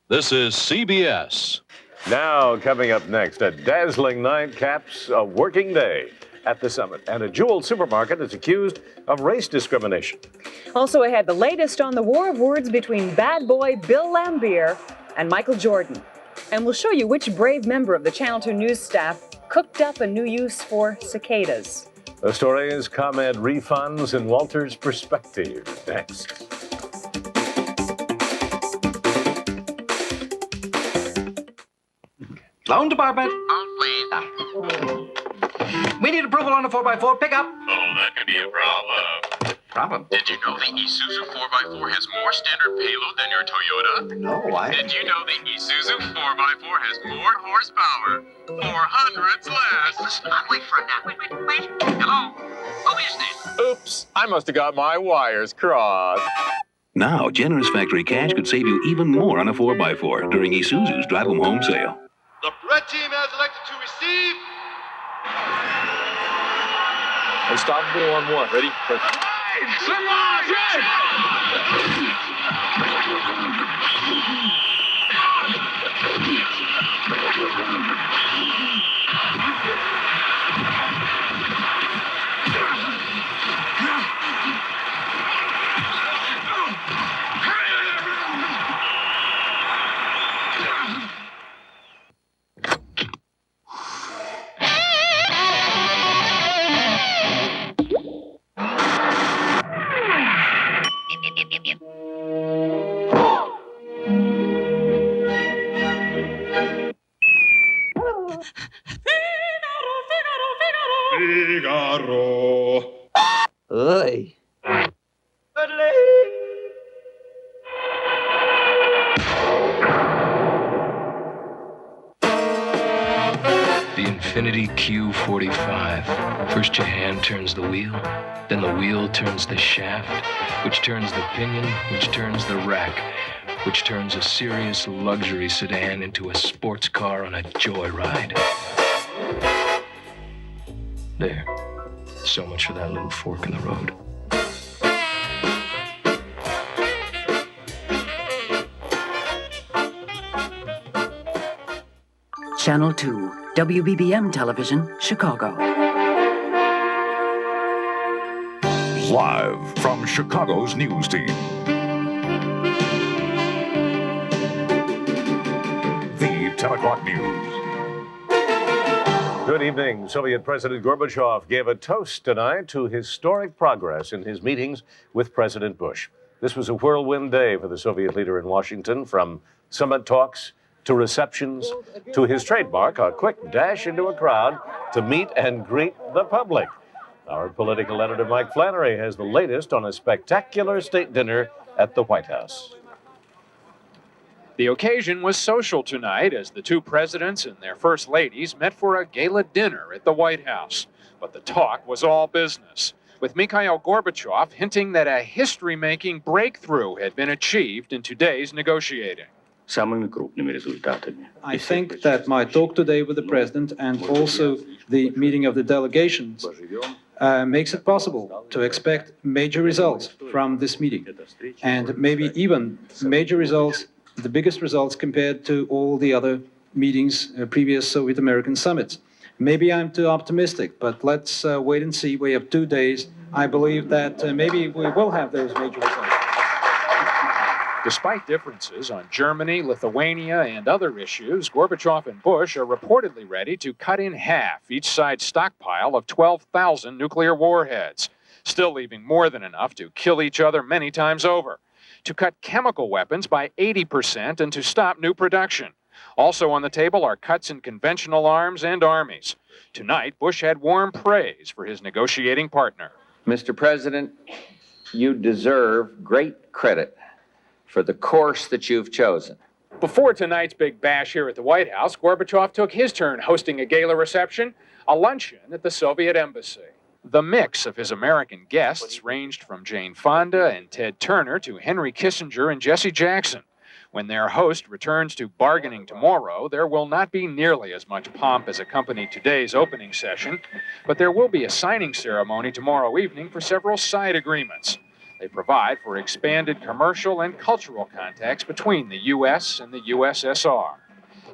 This is CBS. Now, coming up next, a dazzling night caps a working day at the summit, and a Jewel supermarket is accused of race discrimination. Also ahead, the latest on the war of words between bad boy Bill Laimbeer and Michael Jordan. And we'll show you which brave member of the Channel 2 news staff cooked up a new use for cicadas. The story is ComEd refunds and Walter's perspective. Next. Loan department. We need approval on a 4x4 pickup. Oh, that could be a problem. Problem? Did you know the Isuzu 4x4 has more standard payload than your Toyota? No, Did you know the Isuzu 4x4 has more horsepower for hundreds less? Listen, I'll wait for it now. Wait. Hello? Who is this? Oops, I must have got my wires crossed. Now, generous factory cash could save you even more on a 4x4 during Isuzu's Drive 'em Home sale. The red team has elected to receive. Unstoppable on one. Ready? Figaro. Oy. The Infinity Q45. First your hand turns the wheel, then the wheel turns the shaft, which turns the pinion, which turns the rack, which turns a serious luxury sedan into a sports car on a joyride. There. So much for that little fork in the road. Channel 2, WBBM Television, Chicago. Live from Chicago's news team. The 10 o'clock news. Good evening. Soviet President Gorbachev gave a toast tonight to historic progress in his meetings with President Bush. This was a whirlwind day for the Soviet leader in Washington, from summit talks to receptions to his trademark, a quick dash into a crowd to meet and greet the public. Our political editor, Mike Flannery, has the latest on a spectacular state dinner at the White House. The occasion was social tonight as the two presidents and their first ladies met for a gala dinner at the White House. But the talk was all business, with Mikhail Gorbachev hinting that a history-making breakthrough had been achieved in today's negotiating. I think that my talk today with the president and also the meeting of the delegations makes it possible to expect major results from this meeting, and maybe even major results, the biggest results compared to all the other meetings, previous Soviet-American summits. Maybe I'm too optimistic, but let's wait and see. We have 2 days. I believe that maybe we will have those major results. Despite differences on Germany, Lithuania, and other issues, Gorbachev and Bush are reportedly ready to cut in half each side's stockpile of 12,000 nuclear warheads, still leaving more than enough to kill each other many times over, to cut chemical weapons by 80% and to stop new production. Also on the table are cuts in conventional arms and armies. Tonight, Bush had warm praise for his negotiating partner. Mr. President, you deserve great credit for the course that you've chosen. Before tonight's big bash here at the White House, Gorbachev took his turn hosting a gala reception, a luncheon at the Soviet embassy. The mix of his American guests ranged from Jane Fonda and Ted Turner to Henry Kissinger and Jesse Jackson. When their host returns to bargaining tomorrow, there will not be nearly as much pomp as accompanied today's opening session, but there will be a signing ceremony tomorrow evening for several side agreements. They provide for expanded commercial and cultural contacts between the U.S. and the USSR.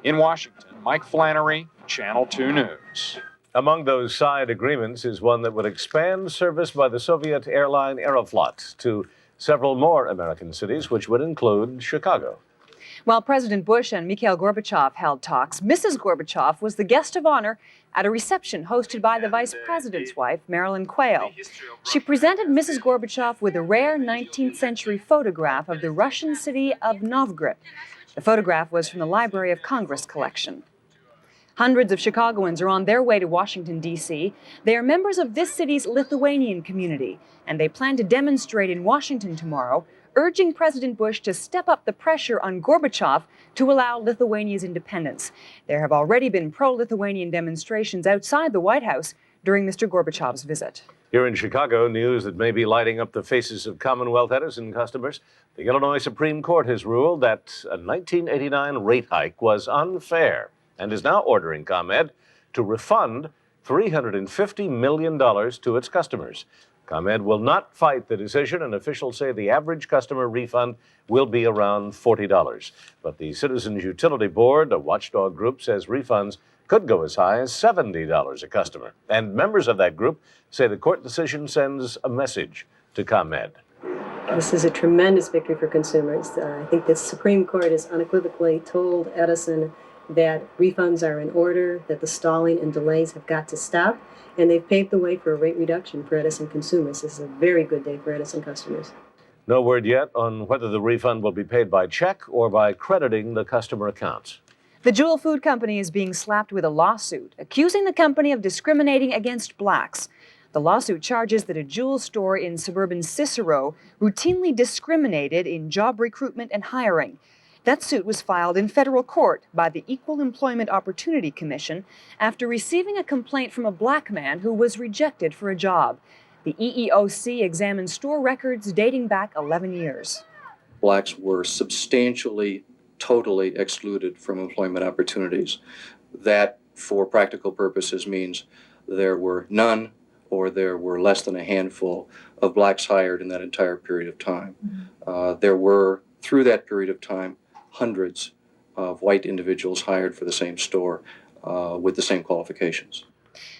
In Washington, Mike Flannery, Channel 2 News. Among those side agreements is one that would expand service by the Soviet airline Aeroflot to several more American cities, which would include Chicago. While President Bush and Mikhail Gorbachev held talks, Mrs. Gorbachev was the guest of honor at a reception hosted by the Vice President's wife, Marilyn Quayle. She presented Mrs. Gorbachev with a rare 19th century photograph of the Russian city of Novgorod. The photograph was from the Library of Congress collection. Hundreds of Chicagoans are on their way to Washington, D.C. They are members of this city's Lithuanian community, and they plan to demonstrate in Washington tomorrow, urging President Bush to step up the pressure on Gorbachev to allow Lithuania's independence. There have already been pro-Lithuanian demonstrations outside the White House during Mr. Gorbachev's visit. Here in Chicago, news that may be lighting up the faces of Commonwealth Edison customers. The Illinois Supreme Court has ruled that a 1989 rate hike was unfair and is now ordering ComEd to refund $350 million to its customers. ComEd will not fight the decision, and officials say the average customer refund will be around $40. But the Citizens Utility Board, a watchdog group, says refunds could go as high as $70 a customer. And members of that group say the court decision sends a message to ComEd. This is a tremendous victory for consumers. I think the Supreme Court has unequivocally told Edison that refunds are in order, that the stalling and delays have got to stop, and they've paved the way for a rate reduction for Edison consumers. This is a very good day for Edison customers. No word yet on whether the refund will be paid by check or by crediting the customer accounts. The Jewel Food Company is being slapped with a lawsuit accusing the company of discriminating against blacks. The lawsuit charges that a Jewel store in suburban Cicero routinely discriminated in job recruitment and hiring. That suit was filed in federal court by the Equal Employment Opportunity Commission after receiving a complaint from a black man who was rejected for a job. The EEOC examined store records dating back 11 years. Blacks were substantially, totally excluded from employment opportunities. That, for practical purposes, means there were none or there were less than a handful of blacks hired in that entire period of time. There were, through that period of time, hundreds of white individuals hired for the same store with the same qualifications.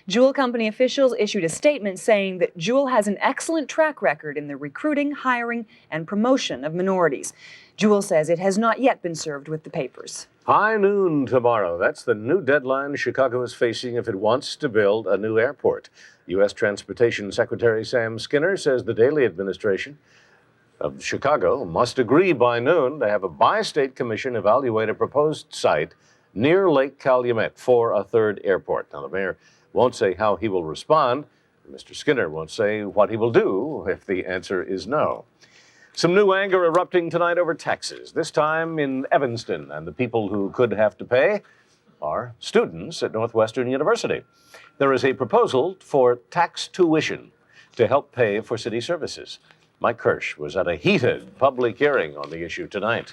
Jewel Company officials issued a statement saying that Jewel has an excellent track record in the recruiting, hiring, and promotion of minorities. Jewel says it has not yet been served with the papers. High noon tomorrow. That's the new deadline Chicago is facing if it wants to build a new airport. U.S. Transportation Secretary Sam Skinner says the Daley administration of Chicago must agree by noon to have a bi-state commission evaluate a proposed site near Lake Calumet for a third airport. Now, the mayor won't say how he will respond. Mr. Skinner won't say what he will do if the answer is no. Some new anger erupting tonight over taxes, this time in Evanston, and the people who could have to pay are students at Northwestern University. There is a proposal for tax tuition to help pay for city services. Mike Kirsch was at a heated public hearing on the issue tonight.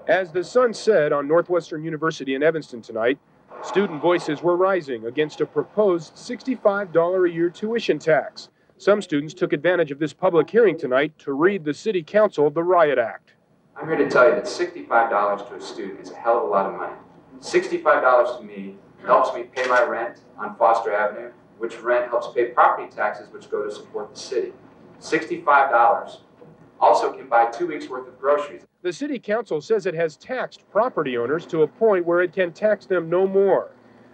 As the sun set on Northwestern University in Evanston tonight, student voices were rising against a proposed $65 a year tuition tax. Some students took advantage of this public hearing tonight to read the City Council the Riot Act. I'm here to tell you that $65 to a student is a hell of a lot of money. $65 to me helps me pay my rent on Foster Avenue, which rent helps pay property taxes, which go to support the city. $65 also can buy 2 weeks' worth of groceries. The City Council says it has taxed property owners to a point where it can tax them no more.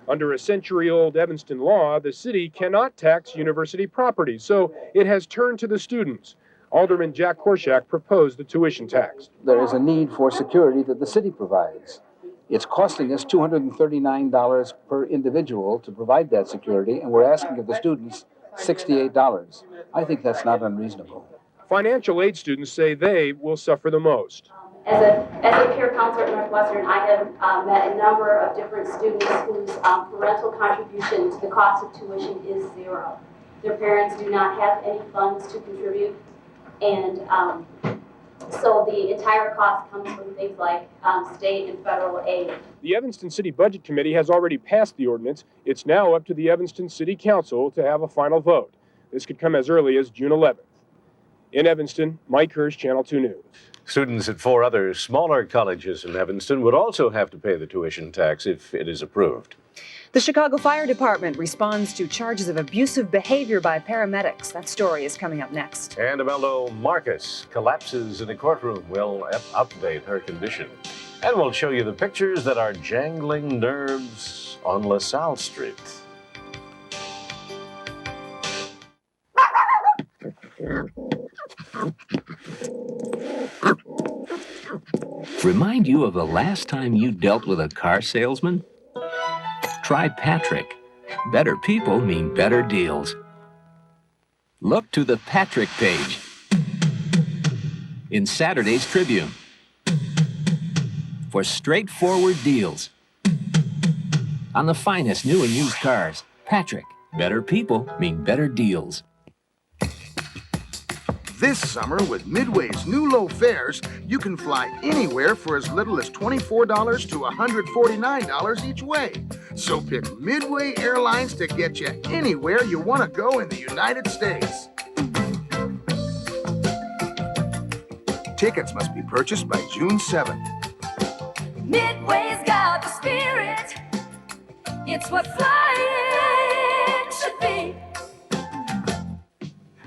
Under a century-old Evanston law, the city cannot tax university property, so it has turned to the students. Alderman Jack Korshak proposed the tuition tax. There is a need for security that the city provides. It's costing us $239 per individual to provide that security, and we're asking of the students $68. I think that's not unreasonable. Financial aid students say they will suffer the most. As a peer counselor at Northwestern, I have met a number of different students whose parental contribution to the cost of tuition is zero. Their parents do not have any funds to contribute, and so the entire cost comes from things like state and federal aid. The Evanston City Budget Committee has already passed the ordinance. It's now up to the Evanston City Council to have a final vote. This could come as early as June 11th. In Evanston, Mike Hirsch, Channel 2 News. Students at 4 other smaller colleges in Evanston would also have to pay the tuition tax if it is approved. The Chicago Fire Department responds to charges of abusive behavior by paramedics. That story is coming up next. And Imelda Marcus collapses in a courtroom. We'll update her condition. And we'll show you the pictures that are jangling nerves on LaSalle Street. Remind you of the last time you dealt with a car salesman? Try Patrick. Better people mean better deals. Look to the Patrick page in Saturday's Tribune for straightforward deals on the finest new and used cars. Patrick. Better people mean better deals. This summer, with Midway's new low fares, you can fly anywhere for as little as $24 to $149 each way. So pick Midway Airlines to get you anywhere you want to go in the United States. Tickets must be purchased by June 7th. Midway's got the spirit. It's what flying should be.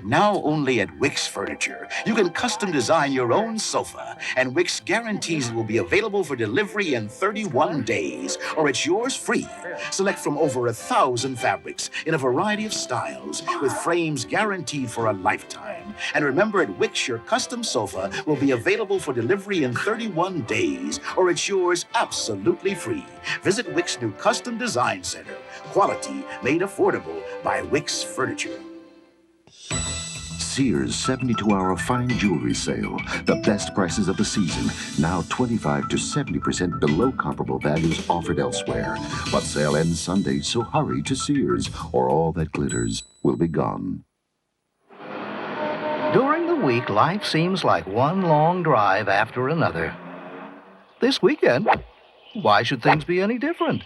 Now only at Wix Furniture, you can custom design your own sofa, and Wix guarantees it will be available for delivery in 31 days, or it's yours free. Select from over 1,000 fabrics in a variety of styles, with frames guaranteed for a lifetime. And remember, at Wix, your custom sofa will be available for delivery in 31 days, or it's yours absolutely free. Visit Wix new Custom Design Center. Quality made affordable by Wix Furniture. Sears 72-hour fine jewelry sale. The best prices of the season. Now 25 to 70% below comparable values offered elsewhere. But sale ends Sunday, so hurry to Sears, or all that glitters will be gone. During the week, life seems like one long drive after another. This weekend, why should things be any different?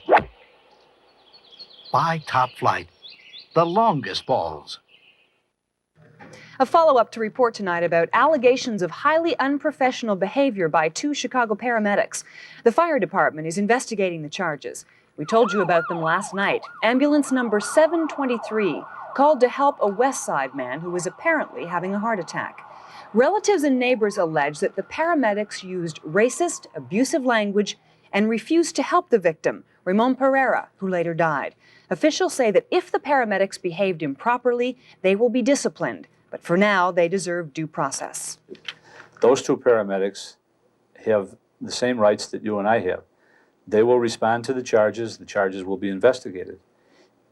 Buy Top Flight, the longest balls. A follow-up to report tonight about allegations of highly unprofessional behavior by 2 Chicago paramedics. The fire department is investigating the charges. We told you about them last night. Ambulance number 723 called to help a West Side man who was apparently having a heart attack. Relatives and neighbors allege that the paramedics used racist, abusive language and refused to help the victim, Ramon Pereira, who later died. Officials say that if the paramedics behaved improperly, they will be disciplined. But for now, they deserve due process. Those 2 paramedics have the same rights that you and I have. They will respond to the charges will be investigated.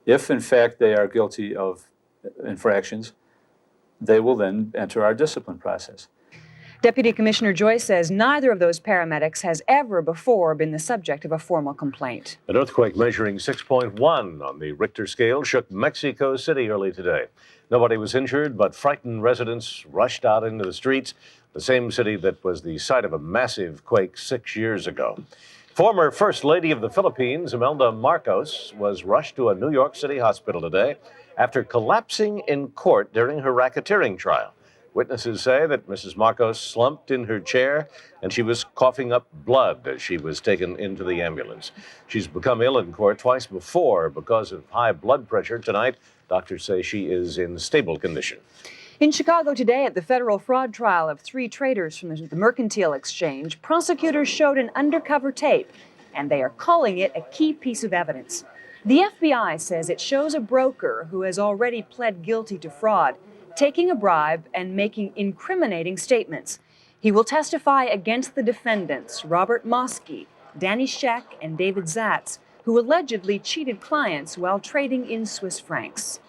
If, in fact, they are guilty of infractions, they will then enter our discipline process. Deputy Commissioner Joyce says neither of those paramedics has ever before been the subject of a formal complaint. An earthquake measuring 6.1 on the Richter scale shook Mexico City early today. Nobody was injured, but frightened residents rushed out into the streets, the same city that was the site of a massive quake 6 years ago. Former First Lady of the Philippines, Imelda Marcos, was rushed to a New York City hospital today after collapsing in court during her racketeering trial. Witnesses say that Mrs. Marcos slumped in her chair and she was coughing up blood as she was taken into the ambulance. She's become ill in court twice before because of high blood pressure. Tonight, doctors say she is in stable condition. In Chicago today, at the federal fraud trial of 3 traders from the Mercantile Exchange, prosecutors showed an undercover tape, and they are calling it a key piece of evidence. The FBI says it shows a broker who has already pled guilty to fraud, taking a bribe and making incriminating statements. He will testify against the defendants, Robert Mosky, Danny Scheck, and David Zatz, who allegedly cheated clients while trading in Swiss francs.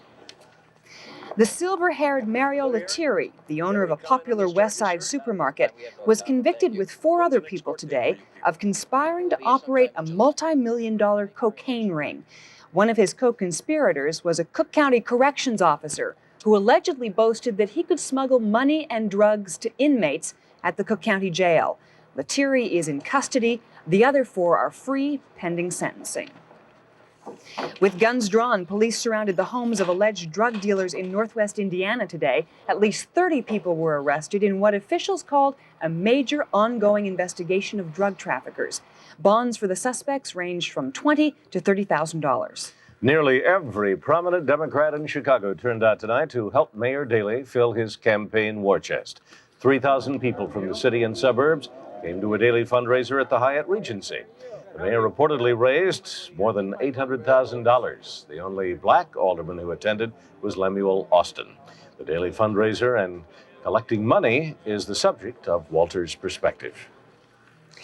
The silver-haired Mario Lettieri, the owner of a popular West Side supermarket, was convicted with 4 other people today of conspiring to operate a multi-million-dollar cocaine ring. One of his co-conspirators was a Cook County corrections officer who allegedly boasted that he could smuggle money and drugs to inmates at the Cook County Jail. Lettieri is in custody. The other 4 are free pending sentencing. With guns drawn, police surrounded the homes of alleged drug dealers in northwest Indiana today. At least 30 people were arrested in what officials called a major ongoing investigation of drug traffickers. Bonds for the suspects ranged from $20,000 to $30,000. Nearly every prominent Democrat in Chicago turned out tonight to help Mayor Daley fill his campaign war chest. 3,000 people from the city and suburbs came to a Daley fundraiser at the Hyatt Regency. The mayor reportedly raised more than $800,000. The only black alderman who attended was Lemuel Austin. The Daley fundraiser and collecting money is the subject of Walter's perspective.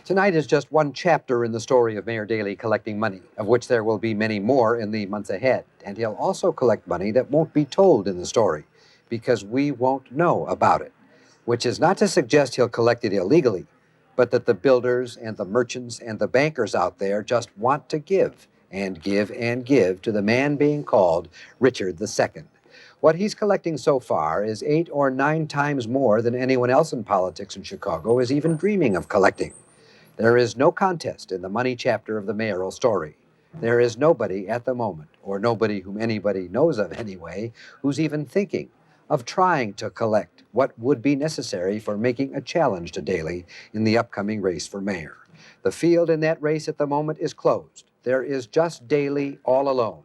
Tonight is just one chapter in the story of Mayor Daley collecting money, of which there will be many more in the months ahead. And he'll also collect money that won't be told in the story, because we won't know about it. Which is not to suggest he'll collect it illegally, but that the builders and the merchants and the bankers out there just want to give and give and give to the man being called Richard II. What he's collecting so far is 8 or 9 times more than anyone else in politics in Chicago is even dreaming of collecting. There is no contest in the money chapter of the mayoral story. There is nobody at the moment, or nobody whom anybody knows of anyway, who's even thinking of trying to collect what would be necessary for making a challenge to Daley in the upcoming race for mayor. The field in that race at the moment is closed. There is just Daley all alone.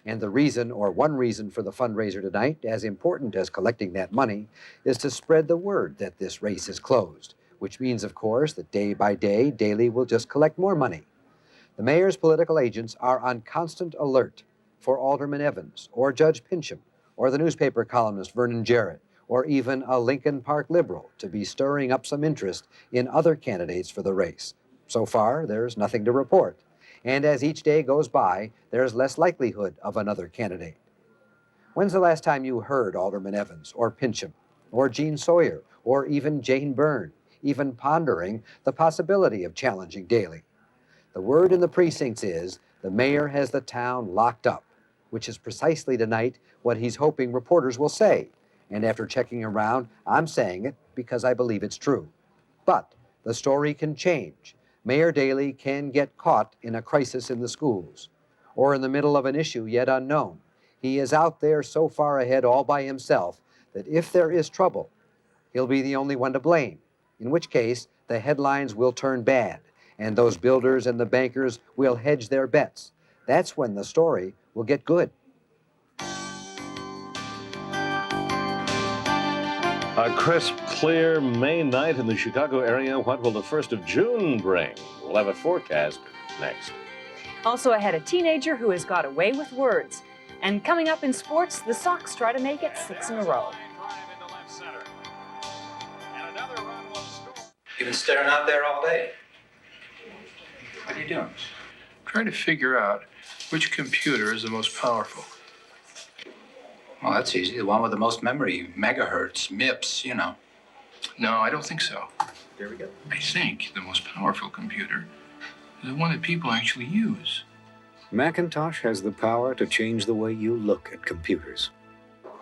And the reason, or one reason for the fundraiser tonight, as important as collecting that money, is to spread the word that this race is closed, which means, of course, that day by day, Daley will just collect more money. The mayor's political agents are on constant alert for Alderman Evans, or Judge Pincham, or the newspaper columnist Vernon Jarrett, or even a Lincoln Park liberal to be stirring up some interest in other candidates for the race. So far, there's nothing to report. And as each day goes by, there's less likelihood of another candidate. When's the last time you heard Alderman Evans, or Pincham, or Gene Sawyer, or even Jane Byrne, even pondering the possibility of challenging Daley? The word in the precincts is the mayor has the town locked up, which is precisely tonight what he's hoping reporters will say. And after checking around, I'm saying it because I believe it's true. But the story can change. Mayor Daley can get caught in a crisis in the schools, or in the middle of an issue yet unknown. He is out there so far ahead all by himself that if there is trouble, he'll be the only one to blame, in which case the headlines will turn bad, and those builders and the bankers will hedge their bets. That's when the story will get good. A crisp, clear May night in the Chicago area. What will the 1st of June bring? We'll have a forecast next. Also ahead, a teenager who has got away with words. And coming up in sports, the Sox try to make it 6 in a row. You've been staring out there all day. What are you doing? Trying to figure out which computer is the most powerful. Well, that's easy. The one with the most memory, megahertz, MIPS, you know. No, I don't think so. There we go. I think the most powerful computer is the one that people actually use. Macintosh has the power to change the way you look at computers.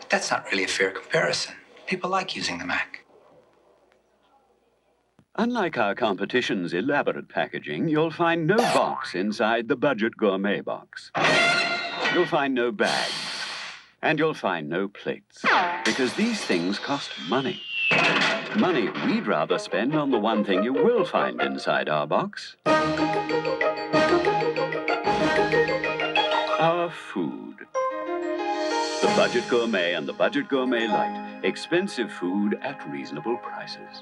That's not really a fair comparison. People like using the Mac. Unlike our competition's elaborate packaging, you'll find no box inside the Budget Gourmet box. You'll find no bags. And you'll find no plates. Because these things cost money. Money we'd rather spend on the one thing you will find inside our box. Our food. The Budget Gourmet and the Budget Gourmet Lite. Expensive food at reasonable prices.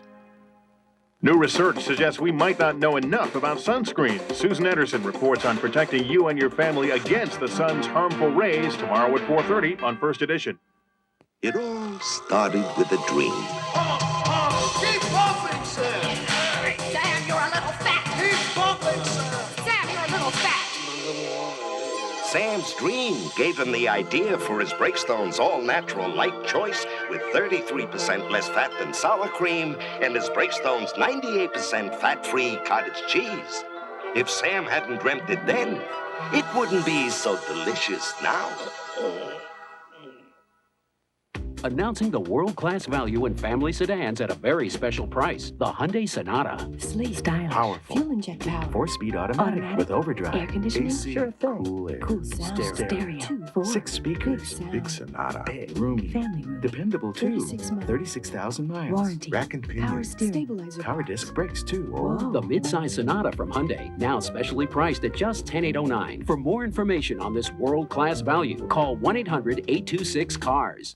New research suggests we might not know enough about sunscreen. Susan Ederson reports on protecting you and your family against the sun's harmful rays tomorrow at 4:30 on First Edition. It all started with a dream. Keep bumping, Sam! Sam, you're a little fat! Keep bumping, Sam! Sam, you're a little fat! Sam's dream gave him the idea for his Breakstone's all-natural light choice with 33% less fat than sour cream and his Breakstone's 98% fat-free cottage cheese. If Sam hadn't dreamt it then, it wouldn't be so delicious now. Announcing the world-class value in family sedans at a very special price. The Hyundai Sonata. Sleek, stylish, Powerful. fuel inject power, 4-speed automatic with overdrive. air conditioning, AC, sure thing, cool air, cool sound, stereo, 2, 4, 6 speakers, sound, big Sonata, big, roomy, family room, dependable too, 36 months, 36,000 miles, warranty, rack and pinion, power steering, stabilizer, power disc brakes too. Whoa. The midsize Sonata from Hyundai, now specially priced at just $10,809. For more information on this world-class value, call 1-800-826-CARS.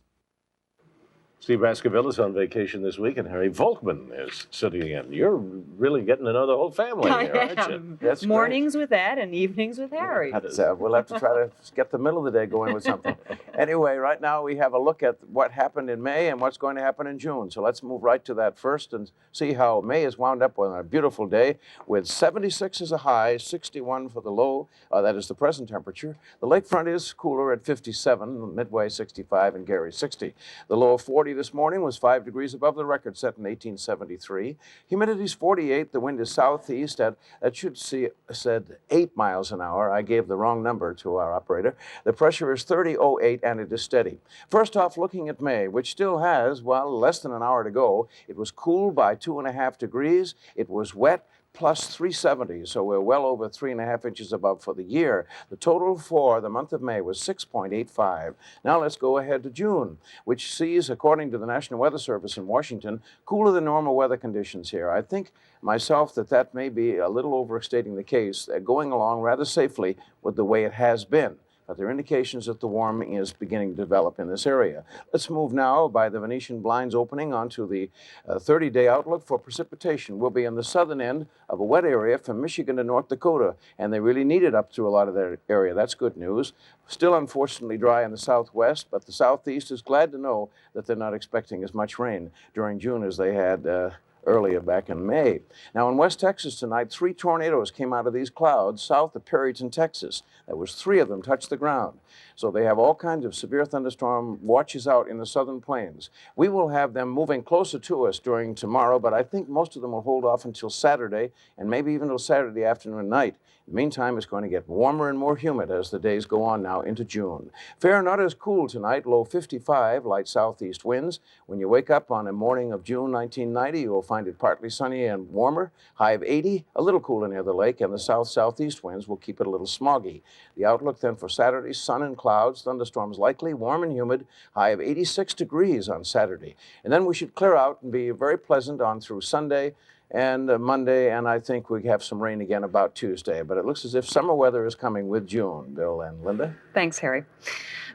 Steve Baskerville is on vacation this week, and Harry Volkman is sitting in. You're really getting to know the whole family here, aren't you? That's mornings with Ed and evenings with Harry. We'll have to try to get the middle of the day going with something. Anyway, right now we have a look at what happened in May and what's going to happen in June. So let's move right to that first and see how May is wound up on a beautiful day with 76 as a high, 61 for the low. That is the present temperature. The lakefront is cooler at 57, Midway 65, and Gary 60. The low of 40 this morning was 5 degrees above the record set in 1873. Humidity is 48. The wind is southeast at, that should see, said 8 miles an hour. I gave the wrong number to our operator. The pressure is 30.08 and it is steady. First off, looking at May, which still has, well, less than an hour to go. It was cool by 2.5 degrees. It was wet, plus 370, so we're well over 3.5 inches above for the year. The total for the month of May was 6.85. Now let's go ahead to June, which sees, according to the National Weather Service in Washington, cooler than normal weather conditions here. I think myself that may be a little overstating the case, going along rather safely with the way it has been. But there are indications that the warming is beginning to develop in this area. Let's move now by the Venetian blinds opening onto the 30-day outlook for precipitation. We'll be in the southern end of a wet area from Michigan to North Dakota, and they really need it up through a lot of that area. That's good news. Still unfortunately dry in the southwest, but the southeast is glad to know that they're not expecting as much rain during June as they had earlier back in May. Now in West Texas tonight, 3 tornadoes came out of these clouds south of Perryton, Texas. There was 3 of them touched the ground. So they have all kinds of severe thunderstorm watches out in the southern plains. We will have them moving closer to us during tomorrow, but I think most of them will hold off until Saturday and maybe even until Saturday afternoon and night. In the meantime, it's going to get warmer and more humid as the days go on now into June. Fair not as cool tonight, low 55, light southeast winds. When you wake up on a morning of June 1990, you'll find it partly sunny and warmer, high of 80, a little cooler near the lake, and the south-southeast winds will keep it a little smoggy. The outlook then for Saturday, sun and clouds, thunderstorms likely, warm and humid, high of 86 degrees on Saturday. And then we should clear out and be very pleasant on through Sunday and Monday, and I think we have some rain again about Tuesday. But it looks as if summer weather is coming with June. Bill and Linda? Thanks, Harry.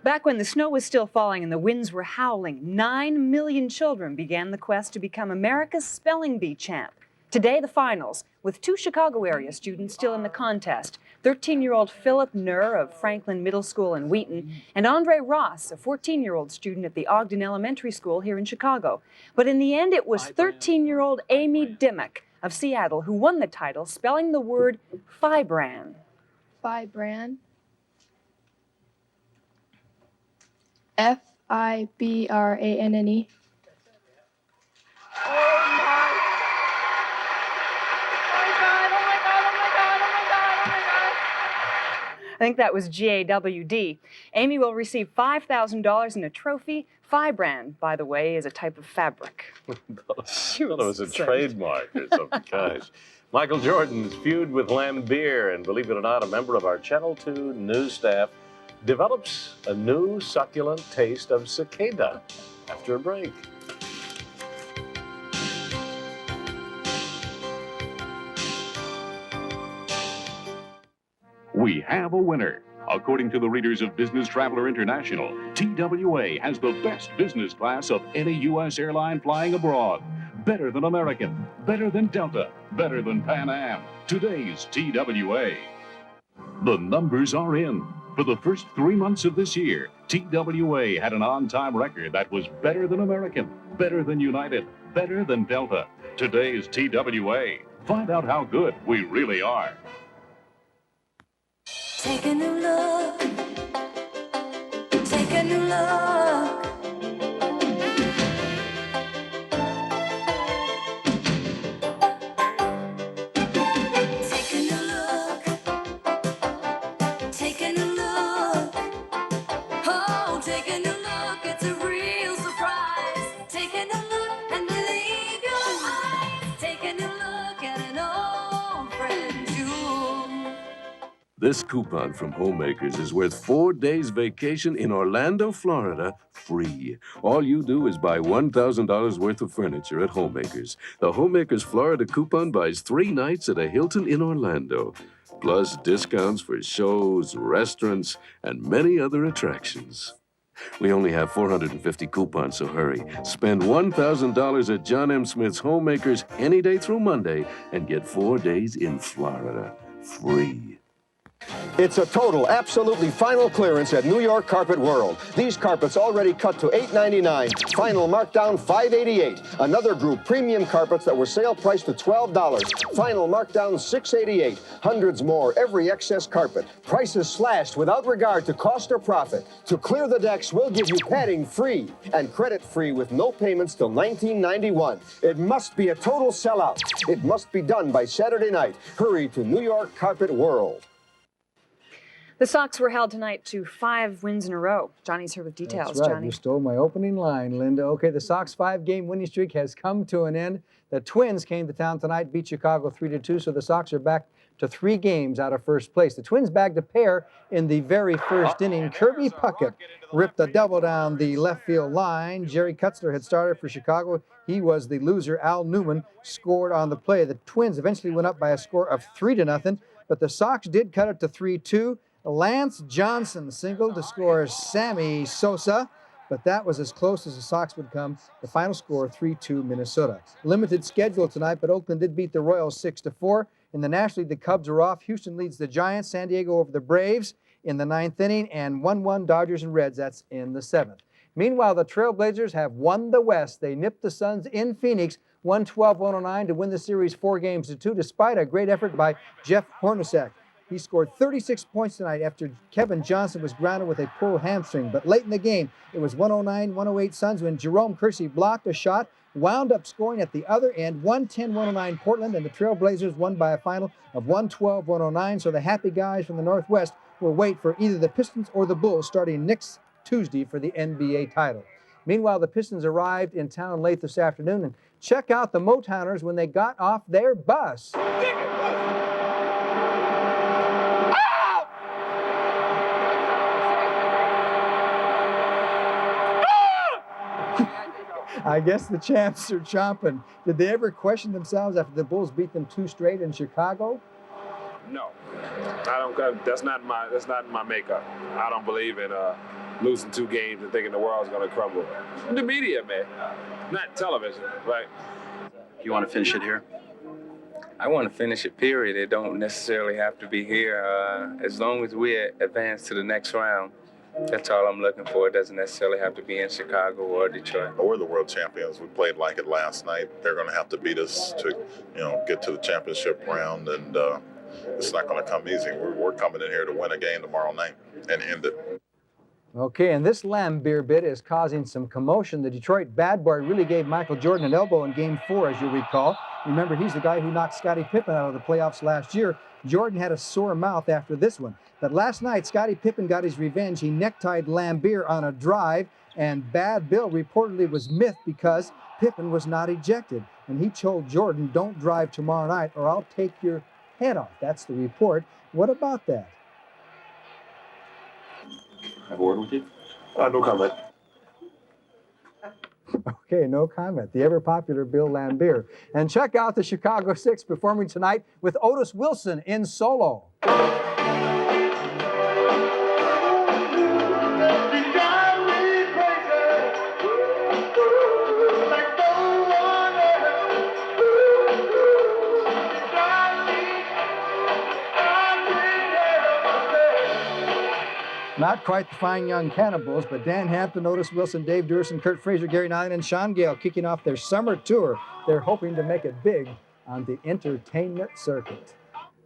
Back when the snow was still falling and the winds were howling, 9 million children began the quest to become America's spelling bee champ. Today, the finals, with 2 Chicago area students still in the contest. 13-year-old Philip Nur of Franklin Middle School in Wheaton, and Andre Ross, a 14-year-old student at the Ogden Elementary School here in Chicago. But in the end, it was 13-year-old Amy Dimmock of Seattle who won the title, spelling the word fibran. Fibran. F-I-B-R-A-N-N-E. I think that was G-A-W-D. Amy will receive $5,000 in a trophy. Fibran, by the way, is a type of fabric. I thought it was a trademark or something. Gosh. Michael Jordan's feud with Lambier, and believe it or not, a member of our Channel 2 news staff develops a new succulent taste of cicada after a break. We have a winner. According to the readers of Business Traveler International, TWA has the best business class of any U.S. airline flying abroad. Better than American, better than Delta, better than Pan Am. Today's TWA. The numbers are in. For the first 3 months of this year, TWA had an on-time record that was better than American, better than United, better than Delta. Today's TWA. Find out how good we really are. Take a new look. Take a new look. Take a new look. Take a new look. Oh, take a new look. It's a real surprise. This coupon from Homemakers is worth 4 days vacation in Orlando, Florida, free. All you do is buy $1,000 worth of furniture at Homemakers. The Homemakers Florida coupon buys 3 nights at a Hilton in Orlando, plus discounts for shows, restaurants, and many other attractions. We only have 450 coupons, so hurry. Spend $1,000 at John M. Smith's Homemakers any day through Monday and get 4 days in Florida, free. It's a total, absolutely final clearance at New York Carpet World. These carpets already cut to $8.99. Final markdown $5.88. Another group, premium carpets that were sale priced at $12. Final markdown $6.88. Hundreds more, every excess carpet. Prices slashed without regard to cost or profit. To clear the decks, we'll give you padding free and credit free with no payments till $19.91. It must be a total sellout. It must be done by Saturday night. Hurry to New York Carpet World. The Sox were held tonight to 5 wins in a row. Johnny's here with details. That's right. Johnny. You stole my opening line, Linda. Okay, the Sox 5-game winning streak has come to an end. The Twins came to town tonight, beat Chicago 3-2, so the Sox are back to 3 games out of first place. The Twins bagged a pair in the very first inning. Kirby Puckett ripped a double down the left field line. Jerry Kutzler had started for Chicago. He was the loser. Al Newman scored on the play. The Twins eventually went up by a score of 3-0, but the Sox did cut it to 3-2. Lance Johnson singled to score Sammy Sosa, but that was as close as the Sox would come. The final score, 3-2 Minnesota. Limited schedule tonight, but Oakland did beat the Royals 6-4. In the National League, the Cubs are off. Houston leads the Giants. San Diego over the Braves in the 9th inning, and 1-1 Dodgers and Reds. That's in the 7th. Meanwhile, the Trailblazers have won the West. They nipped the Suns in Phoenix, 112-109 to win the series 4-2, despite a great effort by Jeff Hornacek. He scored 36 points tonight after Kevin Johnson was grounded with a pulled hamstring. But late in the game, it was 109-108 Suns when Jerome Kersey blocked a shot, wound up scoring at the other end, 110-109 Portland, and the Trailblazers won by a final of 112-109. So the happy guys from the Northwest will wait for either the Pistons or the Bulls starting next Tuesday for the NBA title. Meanwhile, the Pistons arrived in town late this afternoon, and check out the Motowners when they got off their bus. I guess the champs are chomping. Did they ever question themselves after the Bulls beat them 2 straight in Chicago? No, I don't. That's not my makeup. I don't believe in losing 2 games and thinking the world's going to crumble. The media, man, not television, right? You want to finish it here? I want to finish it, period. It don't necessarily have to be here. As long as we advance to the next round, that's all I'm looking for. It doesn't necessarily have to be in Chicago or Detroit. We're the world champions. We played like it last night. They're going to have to beat us to, get to the championship round, and it's not going to come easy. We're coming in here to win a game tomorrow night and end it. Okay, and this Lambeer bit is causing some commotion. The Detroit bad boy really gave Michael Jordan an elbow in Game 4, as you recall. Remember, he's the guy who knocked Scottie Pippen out of the playoffs last year. Jordan had a sore mouth after this one. But last night, Scottie Pippen got his revenge. He necktied Lambeer on a drive, and Bad Bill reportedly was miffed because Pippen was not ejected. And he told Jordan, don't drive tomorrow night or I'll take your head off. That's the report. What about that? Have a word with you? No comment. Okay, no comment. The ever-popular Bill Lambeer. And check out the Chicago Six performing tonight with Otis Wilson in solo. Not quite the fine young cannibals, but Dan Hampton, Otis Wilson, Dave Durson, Kurt Fraser, Gary Nine, and Sean Gale kicking off their summer tour. They're hoping to make it big on the entertainment circuit.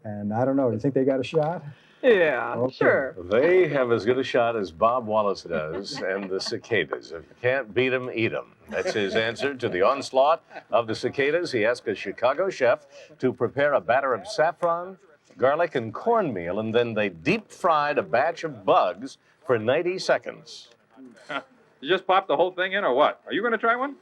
And I don't know, do you think they got a shot? Yeah, Okay. sure. They have as good a shot as Bob Wallace does and the cicadas. If you can't beat them, eat them. That's his answer to the onslaught of the cicadas. He asked a Chicago chef to prepare a batter of saffron, garlic, and cornmeal, and then they deep-fried a batch of bugs for 90 seconds. You just pop the whole thing in, or what? Are you going to try one?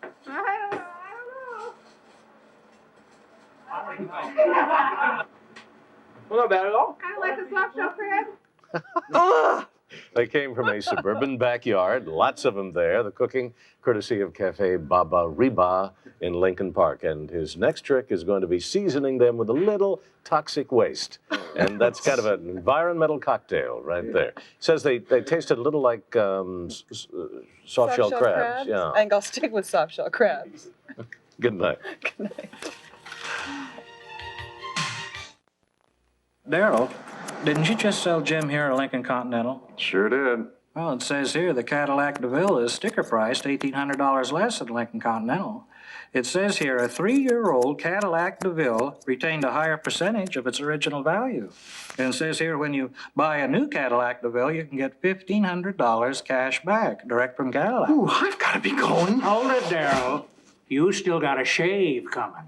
Well, not bad at all. Kind of like a soft shell crab. They came from a suburban backyard, lots of them there. The cooking, courtesy of Cafe Baba Riba in Lincoln Park. And his next trick is going to be seasoning them with a little toxic waste. And that's kind of an environmental cocktail right there. Says they tasted a little like soft-shell crabs. Yeah. I think I'll stick with soft-shell crabs. Good night. Good night. Daryl, didn't you just sell Jim here a Lincoln Continental? Sure did. Well, it says here the Cadillac DeVille is sticker priced $1,800 less than Lincoln Continental. It says here a 3-year-old Cadillac DeVille retained a higher percentage of its original value. And it says here when you buy a new Cadillac DeVille, you can get $1,500 cash back, direct from Cadillac. Ooh, I've got to be going. Hold it, Daryl. You still got a shave coming.